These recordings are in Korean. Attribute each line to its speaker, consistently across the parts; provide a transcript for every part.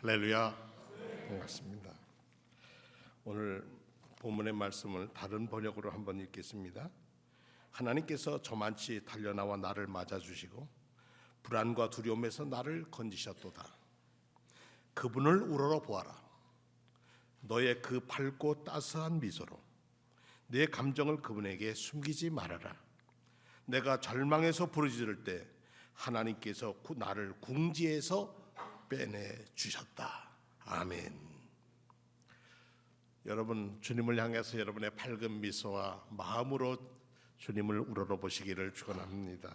Speaker 1: 할렐루야. 반갑습니다. 오늘 본문의 말씀을 다른 번역으로 한번 읽겠습니다. 하나님께서 저만치 달려나와 나를 맞아주시고 불안과 두려움에서 나를 건지셨도다. 그분을 우러러 보아라. 너의 그 밝고 따스한 미소로 내 감정을 그분에게 숨기지 말아라. 내가 절망에서 부르짖을 때 하나님께서 나를 궁지에서 빼내 주셨다. 아멘. 여러분, 주님을 향해서 여러분의 밝은 미소와 마음으로 주님을 우러러 보시기를 축원합니다.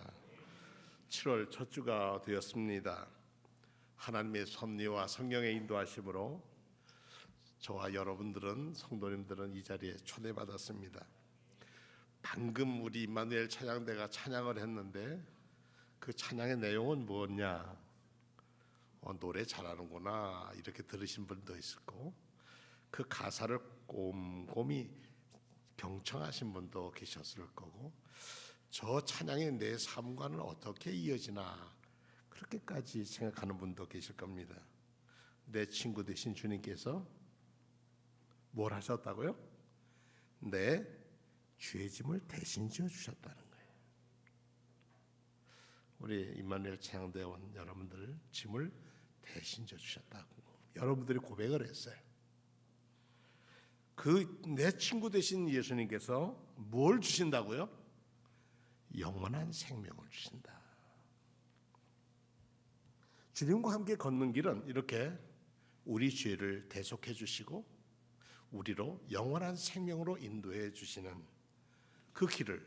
Speaker 1: 7월 첫 주가 되었습니다. 하나님의 섭리와 성령의 인도하심으로 저와 여러분들은, 성도님들은 이 자리에 초대받았습니다. 방금 우리 임마누엘 찬양대가 찬양을 했는데 그 찬양의 내용은 뭐냐? 노래 잘하는구나 이렇게 들으신 분도 있을 거고, 그 가사를 꼼꼼히 경청하신 분도 계셨을 거고, 저 찬양이 내 삶과는 어떻게 이어지나 그렇게까지 생각하는 분도 계실 겁니다. 내 친구 되신 주님께서 뭘 하셨다고요? 내 죄 짐을 대신 지어 주셨다는 거예요. 우리 임마누엘 찬양대원 여러분들 짐을 대신 져 주셨다고 여러분들이 고백을 했어요. 그 내 친구 되신 예수님께서 뭘 주신다고요? 영원한 생명을 주신다. 주님과 함께 걷는 길은 이렇게 우리 죄를 대속해 주시고 우리로 영원한 생명으로 인도해 주시는 그 길을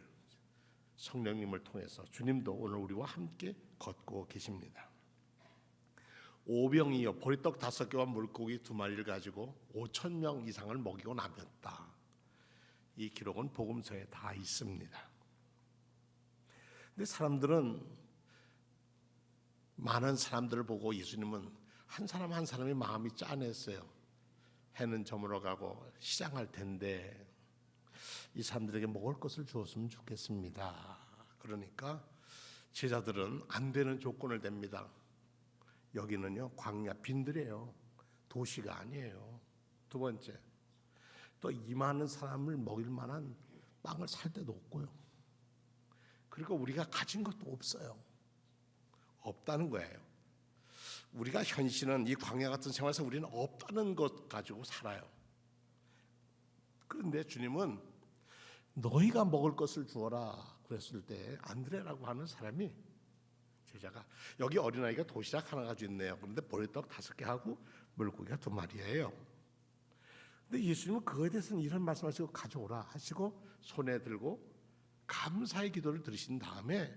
Speaker 1: 성령님을 통해서 주님도 오늘 우리와 함께 걷고 계십니다. 오병이어 보리떡 5개와 물고기 2마리를 가지고 5,000명 이상을 먹이고 남겼다. 이 기록은 복음서에 다 있습니다. 근데 사람들은, 많은 사람들을 보고 예수님은 한 사람 한 사람이 마음이 짠했어요. 해는 저물어 가고 시장할 텐데 이 사람들에게 먹을 것을 주었으면 좋겠습니다. 그러니까 제자들은 안 되는 조건을 댑니다. 여기는요 광야 빈들이에요. 도시가 아니에요. 두 번째, 또 이 많은 사람을 먹일 만한 빵을 살 데도 없고요. 그리고 우리가 가진 것도 없어요. 없다는 거예요. 우리가 현실은 이 광야 같은 생활에서 우리는 없다는 것 가지고 살아요. 그런데 주님은 너희가 먹을 것을 주어라 그랬을 때 안드레라고 하는 사람이, 제자가, 여기 어린아이가 도시락 하나 가지고 있네요. 그런데 보리떡 5개 하고 물고기가 2마리예요. 근데 예수님은 그거에 대해서는 이런 말씀하시고 가져오라 하시고 손에 들고 감사의 기도를 드리신 다음에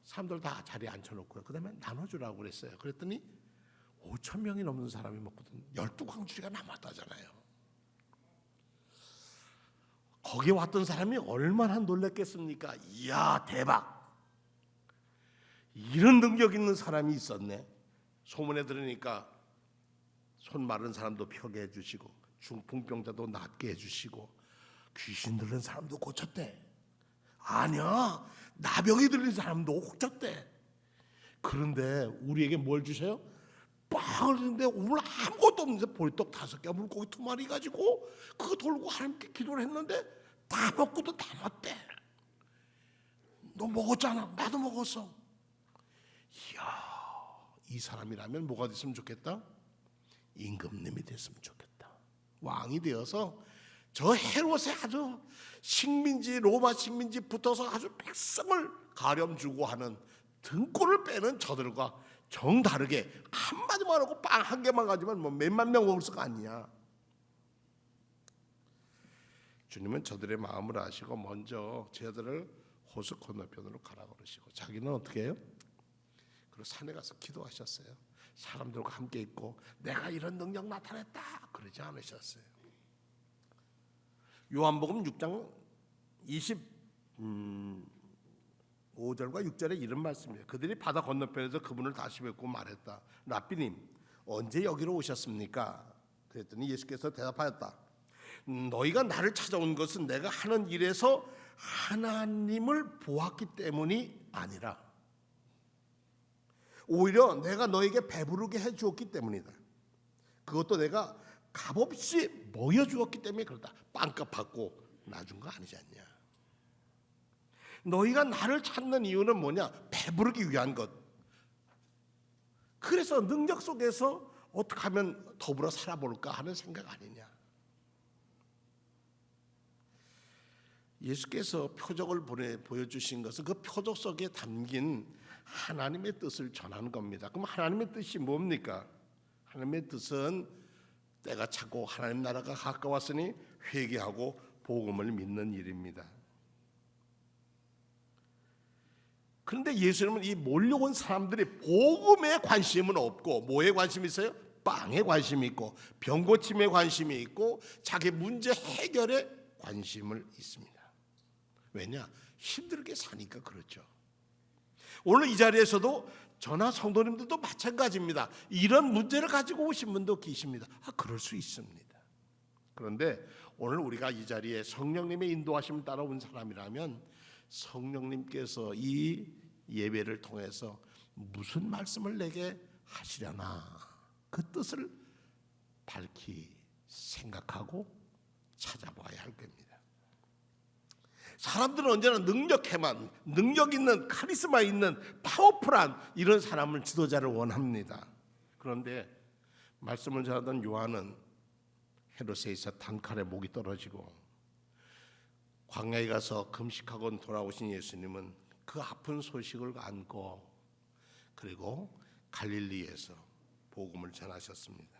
Speaker 1: 사람들 다 자리에 앉혀놓고요. 그 다음에 나눠주라고 그랬어요. 그랬더니 5,000명이 넘는 사람이 먹거든. 12광주리가 남았다잖아요. 거기에 왔던 사람이 얼마나 놀랐겠습니까? 이야, 대박! 이런 능력 있는 사람이 있었네. 소문에 들으니까 손 마른 사람도 펴게 해주시고 중풍병자도 낫게 해주시고 귀신 들린 사람도 고쳤대. 아니야, 나병이 들린 사람도 고쳤대. 그런데 우리에게 뭘 주세요? 빵을 주는데 오늘 아무것도 없는데 보리떡 5개 물고기 2마리 가지고 그거 돌고 하나님께 기도를 했는데 다 먹고도 남았대. 너 먹었잖아. 나도 먹었어. 이야, 이 사람이라면 뭐가 됐으면 좋겠다? 임금님이 됐으면 좋겠다. 왕이 되어서 저 헤롯에 아주 식민지, 로마 식민지 붙어서 아주 백성을 가렴주고 하는 등골을 빼는 저들과 정다르게 한마디만 하고 빵 1개만 가지면 뭐 몇만 명 먹을 수가 아니야. 주님은 저들의 마음을 아시고 먼저 저들을 호수 건너편으로 가라 그러시고 자기는 어떻게 해요? 그리고 산에 가서 기도하셨어요. 사람들과 함께 있고 내가 이런 능력 나타냈다 그러지 않으셨어요. 요한복음 6장 25절과 6절에 이런 말씀이에요. 그들이 바다 건너편에서 그분을 다시 뵙고 말했다. 랍비님, 언제 여기로 오셨습니까? 그랬더니 예수께서 대답하였다. 너희가 나를 찾아온 것은 내가 하는 일에서 하나님을 보았기 때문이 아니라 오히려 내가 너에게 배부르게 해주었기 때문이다. 그것도 내가 값없이 모여주었기 때문에 그렇다. 빵값 받고 놔준 거 아니지 않냐. 너희가 나를 찾는 이유는 뭐냐? 배부르기 위한 것. 그래서 능력 속에서 어떻게 하면 더불어 살아볼까 하는 생각 아니냐. 예수께서 표적을 보여주신 것은 그 표적 속에 담긴 하나님의 뜻을 전하는 겁니다. 그럼 하나님의 뜻이 뭡니까? 하나님의 뜻은 때가 차고 하나님 나라가 가까웠으니 회개하고 복음을 믿는 일입니다. 그런데 예수님은 이 몰려온 사람들이 복음에 관심은 없고 뭐에 관심이 있어요? 빵에 관심이 있고 병 고침에 관심이 있고 자기 문제 해결에 관심을 있습니다. 왜냐? 힘들게 사니까 그렇죠. 오늘 이 자리에서도 저나 성도님들도 마찬가지입니다. 이런 문제를 가지고 오신 분도 계십니다. 그럴 수 있습니다. 그런데 오늘 우리가 이 자리에 성령님의 인도하심을 따라온 사람이라면 성령님께서 이 예배를 통해서 무슨 말씀을 내게 하시려나 그 뜻을 밝히 생각하고 찾아봐야 할 겁니다. 사람들은 언제나 능력 있는 카리스마 있는 파워풀한 이런 사람을 지도자를 원합니다. 그런데 말씀을 전하던 요한은 헤롯에 있어 단칼에 목이 떨어지고 광야에 가서 금식하고 돌아오신 예수님은 그 아픈 소식을 안고 그리고 갈릴리에서 복음을 전하셨습니다.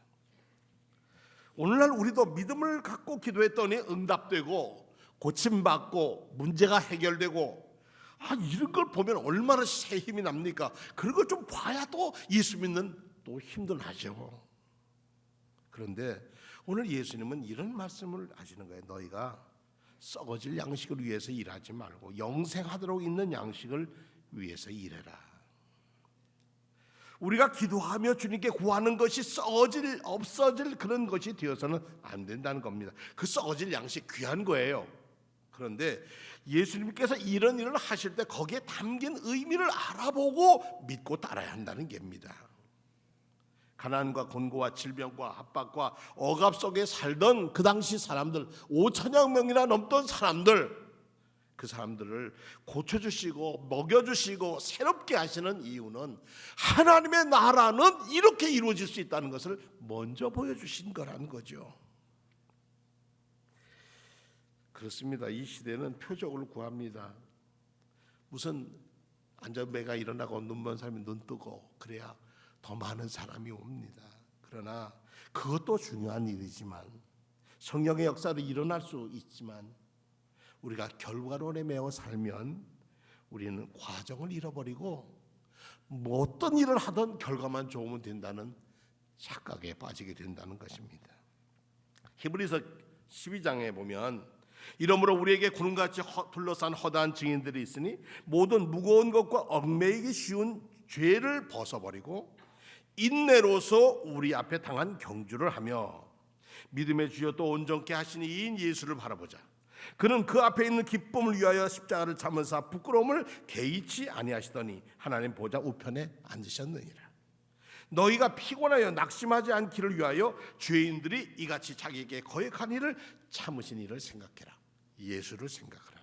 Speaker 1: 오늘날 우리도 믿음을 갖고 기도했더니 응답되고 고침받고 문제가 해결되고 이런 걸 보면 얼마나 새 힘이 납니까? 그런 걸 좀 봐야 또 예수 믿는 또 힘도 나죠. 그런데 오늘 예수님은 이런 말씀을 하시는 거예요. 너희가 썩어질 양식을 위해서 일하지 말고 영생하도록 있는 양식을 위해서 일해라. 우리가 기도하며 주님께 구하는 것이 썩어질 없어질 그런 것이 되어서는 안 된다는 겁니다. 그 썩어질 양식 귀한 거예요. 그런데 예수님께서 이런 일을 하실 때 거기에 담긴 의미를 알아보고 믿고 따라야 한다는 겁니다. 가난과 곤고와 질병과 압박과 억압 속에 살던 그 당시 사람들 5천여 명이나 넘던 사람들 그 사람들을 고쳐주시고 먹여주시고 새롭게 하시는 이유는 하나님의 나라는 이렇게 이루어질 수 있다는 것을 먼저 보여주신 거라는 거죠. 그렇습니다. 이 시대는 표적을 구합니다. 무슨 안전배가 일어나고 눈먼 사람이 눈 뜨고 그래야 더 많은 사람이 옵니다. 그러나 그것도 중요한 일이지만 성령의 역사로 일어날 수 있지만 우리가 결과론에 매어 살면 우리는 과정을 잃어버리고 뭐 어떤 일을 하든 결과만 좋으면 된다는 착각에 빠지게 된다는 것입니다. 히브리서 12장에 보면 이러므로 우리에게 구름같이 둘러싼 허다한 증인들이 있으니 모든 무거운 것과 얽매이기 쉬운 죄를 벗어버리고 인내로서 우리 앞에 당한 경주를 하며 믿음의 주여 또 온전케 하시니 이인 예수를 바라보자. 그는 그 앞에 있는 기쁨을 위하여 십자가를 참으사 부끄러움을 개의치 아니하시더니 하나님 보좌 우편에 앉으셨느니라. 너희가 피곤하여 낙심하지 않기를 위하여 죄인들이 이같이 자기에게 거역한 일을 참으신 일을 생각해라. 예수를 생각하라.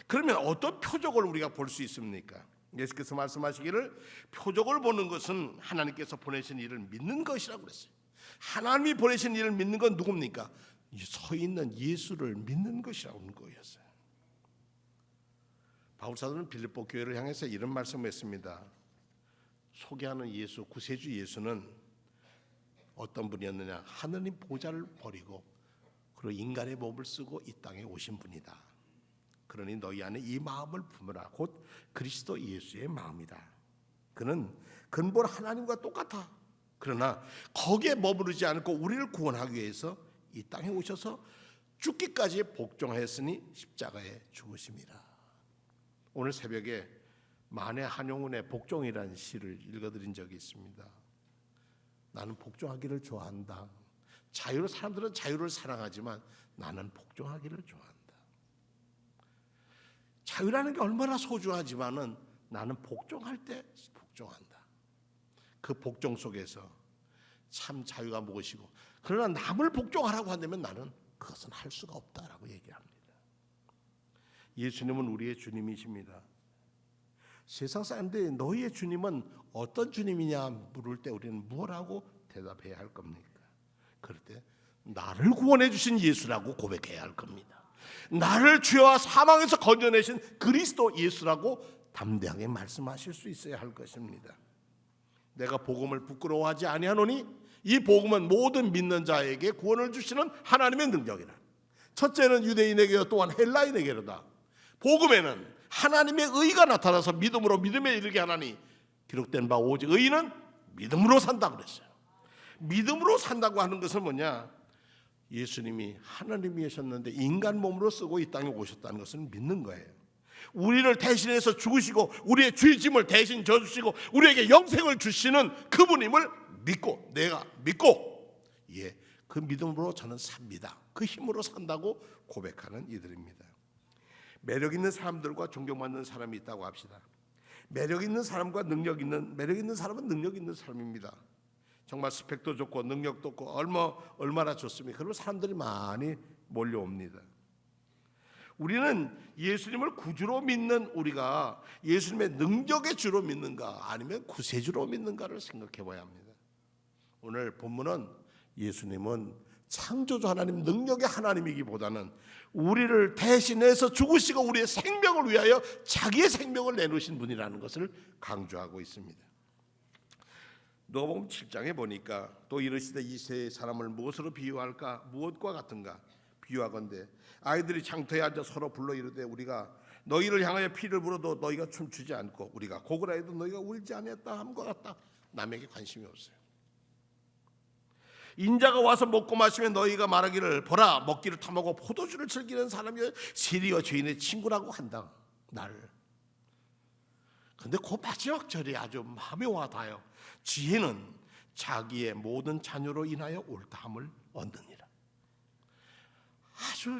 Speaker 1: 그러면 어떤 표적을 우리가 볼 수 있습니까? 예수께서 말씀하시기를 표적을 보는 것은 하나님께서 보내신 일을 믿는 것이라고 그랬어요. 하나님이 보내신 일을 믿는 건 누굽니까? 서 있는 예수를 믿는 것이라고 하는 거였어요. 바울사도는 빌립보 교회를 향해서 이런 말씀을 했습니다. 소개하는 예수, 구세주 예수는 어떤 분이었느냐? 하느님 보좌를 버리고 그리고 인간의 몸을 쓰고 이 땅에 오신 분이다. 그러니 너희 안에 이 마음을 품으라. 곧 그리스도 예수의 마음이다. 그는 근본 하나님과 똑같아. 그러나 거기에 머무르지 않고 우리를 구원하기 위해서 이 땅에 오셔서 죽기까지 복종하였으니 십자가에 죽으심이라. 오늘 새벽에 만해 한용운의 복종이라는 시를 읽어드린 적이 있습니다. 나는 복종하기를 좋아한다. 사람들은 자유를 사랑하지만 나는 복종하기를 좋아한다. 자유라는 게 얼마나 소중하지만은 나는 복종할 때 복종한다. 그 복종 속에서 참 자유가 무엇이고, 그러나 남을 복종하라고 한다면 나는 그것은 할 수가 없다라고 얘기합니다. 예수님은 우리의 주님이십니다. 세상 사람들이 너희의 주님은 어떤 주님이냐 물을 때 우리는 무엇라고 대답해야 할 겁니까? 그럴 때 나를 구원해 주신 예수라고 고백해야 할 겁니다. 나를 죄와 사망에서 건져내신 그리스도 예수라고 담대하게 말씀하실 수 있어야 할 것입니다. 내가 복음을 부끄러워하지 아니하노니 이 복음은 모든 믿는 자에게 구원을 주시는 하나님의 능력이라. 첫째는 유대인에게요 또한 헬라인에게로다. 복음에는 하나님의 의가 나타나서 믿음으로 믿음에 이르게 하나니 기록된 바 오직 의인은 믿음으로 산다 그랬어요. 믿음으로 산다고 하는 것은 뭐냐? 예수님이 하나님이셨는데 인간 몸으로 쓰고 이 땅에 오셨다는 것을 믿는 거예요. 우리를 대신해서 죽으시고 우리의 죄짐을 대신 져주시고 우리에게 영생을 주시는 그분임을 믿고, 내가 믿고, 그 믿음으로 저는 삽니다. 그 힘으로 산다고 고백하는 이들입니다. 매력 있는 사람들과 존경받는 사람이 있다고 합시다. 매력 있는 사람과 매력 있는 사람은 능력 있는 사람입니다. 정말 스펙도 좋고 능력도 좋고 얼마나 좋습니까? 그러면 사람들이 많이 몰려옵니다. 우리는 예수님을 구주로 믿는 우리가 예수님의 능력의 주로 믿는가 아니면 구세주로 믿는가를 생각해 봐야 합니다. 오늘 본문은 예수님은 창조주 하나님, 능력의 하나님이기보다는 우리를 대신해서 죽으시고 우리의 생명을 위하여 자기의 생명을 내놓으신 분이라는 것을 강조하고 있습니다. 누가복음 7장에 보니까 또 이르시되 이 세 사람을 무엇으로 비유할까? 무엇과 같은가? 비유하건대 아이들이 장터에 앉아 서로 불러 이르되 우리가 너희를 향하여 피를 불어도 너희가 춤추지 않고 우리가 곡을 하여도 너희가 울지 아니했다 함과 같다. 남에게 관심이 없어요. 인자가 와서 먹고 마시면 너희가 말하기를 보라 먹기를 탐하고 포도주를 즐기는 사람이 세리와 죄인의 친구라고 한다. 나를. 근데 그 마지막 절이 아주 마음에 와닿아요. 지혜는 자기의 모든 자녀로 인하여 옳다함을 얻느니라. 아주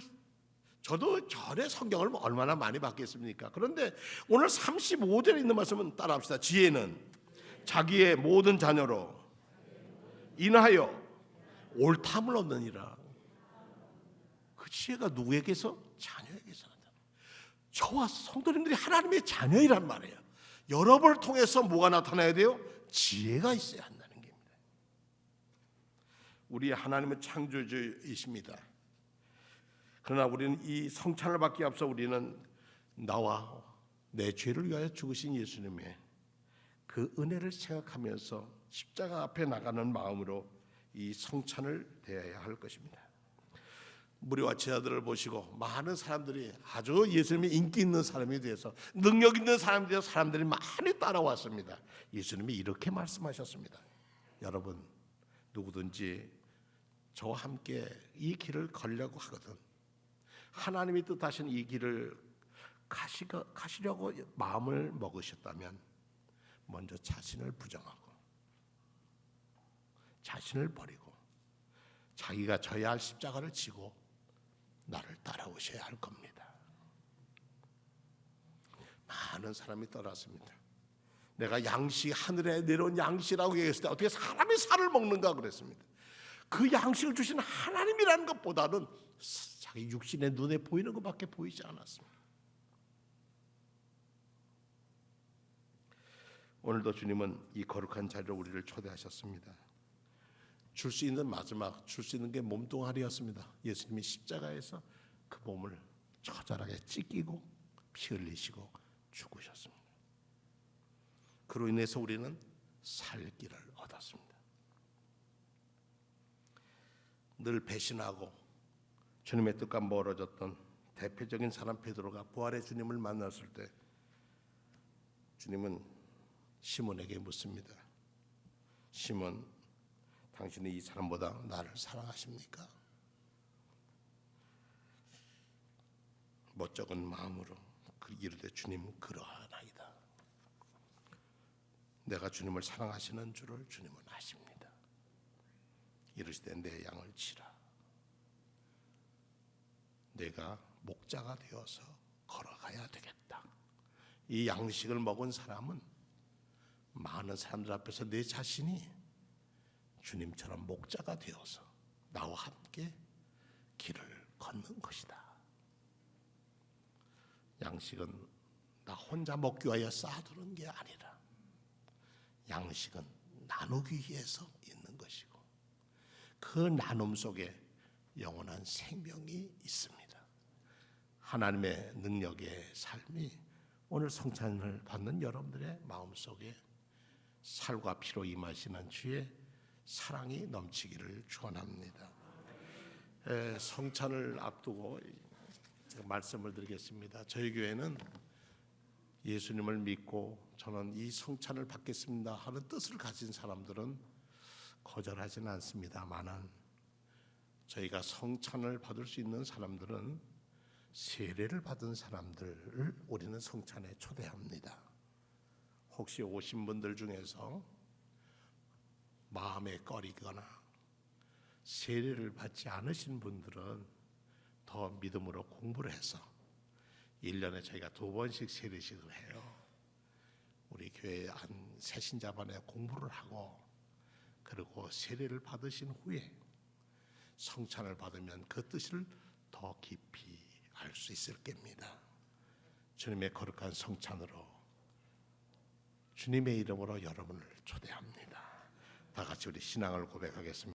Speaker 1: 저도 절의 성경을 얼마나 많이 받겠습니까? 그런데 오늘 35절에 있는 말씀은 따라합시다. 지혜는 자기의 모든 자녀로 인하여 옳다함을 얻느니라. 그 지혜가 누구에게서? 자녀에게서 나타나. 저와 성도님들이 하나님의 자녀이란 말이에요. 여러분을 통해서 뭐가 나타나야 돼요? 지혜가 있어야 한다는 겁니다. 우리 하나님은 창조주이십니다. 그러나 우리는 이 성찬을 받기 앞서 우리는 나와 내 죄를 위하여 죽으신 예수님의 그 은혜를 생각하면서 십자가 앞에 나가는 마음으로 이 성찬을 대해야 할 것입니다. 무리와 제자들을 보시고 많은 사람들이 아주 예수님이 인기 있는 사람이 돼서 능력 있는 사람이 돼서 사람들이 많이 따라왔습니다. 예수님이 이렇게 말씀하셨습니다. 여러분 누구든지 저와 함께 이 길을 걸려고 하거든 하나님이 뜻하신 이 길을 가시려고 마음을 먹으셨다면 먼저 자신을 부정하고 자신을 버리고 자기가 져야 할 십자가를 지고 나를 따라오셔야 할 겁니다. 많은 사람이 떠났습니다. 내가 양식 하늘에 내려온 양식이라고 얘기했을 때 어떻게 사람이 살을 먹는가 그랬습니다. 그 양식을 주신 하나님이라는 것보다는 자기 육신의 눈에 보이는 것밖에 보이지 않았습니다. 오늘도 주님은 이 거룩한 자리로 우리를 초대하셨습니다. 줄 수 있는 마지막 줄 수 있는 게 몸뚱아리였습니다. 예수님이 십자가에서 그 몸을 처절하게 찢기고 피 흘리시고 죽으셨습니다. 그로 인해서 우리는 살 길을 얻었습니다. 늘 배신하고 주님의 뜻과 멀어졌던 대표적인 사람 베드로가 부활의 주님을 만났을 때 주님은 시몬에게 묻습니다. 시몬 당신이 이 사람보다 나를 사랑하십니까? 멋쩍은 마음으로 이르되 주님 그러하나이다. 내가 주님을 사랑하시는 줄을 주님은 아십니다. 이르시되 내 양을 치라. 내가 목자가 되어서 걸어가야 되겠다. 이 양식을 먹은 사람은 많은 사람들 앞에서 내 자신이 주님처럼 목자가 되어서 나와 함께 길을 걷는 것이다. 양식은 나 혼자 먹기 위하여 쌓아두는 게 아니라 양식은 나누기 위해서 있는 것이고 그 나눔 속에 영원한 생명이 있습니다. 하나님의 능력의 삶이 오늘 성찬을 받는 여러분들의 마음속에 살과 피로 임하시는 주의 사랑이 넘치기를 축원합니다. 성찬을 앞두고 제가 말씀을 드리겠습니다. 저희 교회는 예수님을 믿고 저는 이 성찬을 받겠습니다 하는 뜻을 가진 사람들은 거절하지는 않습니다만은 저희가 성찬을 받을 수 있는 사람들은 세례를 받은 사람들을 우리는 성찬에 초대합니다. 혹시 오신 분들 중에서 마음에 꺼리거나 세례를 받지 않으신 분들은 더 믿음으로 공부를 해서 1년에 저희가 2번씩 세례식을 해요. 우리 교회 한 새신자반에 공부를 하고 그리고 세례를 받으신 후에 성찬을 받으면 그 뜻을 더 깊이 알 수 있을 겁니다. 주님의 거룩한 성찬으로 주님의 이름으로 여러분을 초대합니다. 다 같이 우리 신앙을 고백하겠습니다.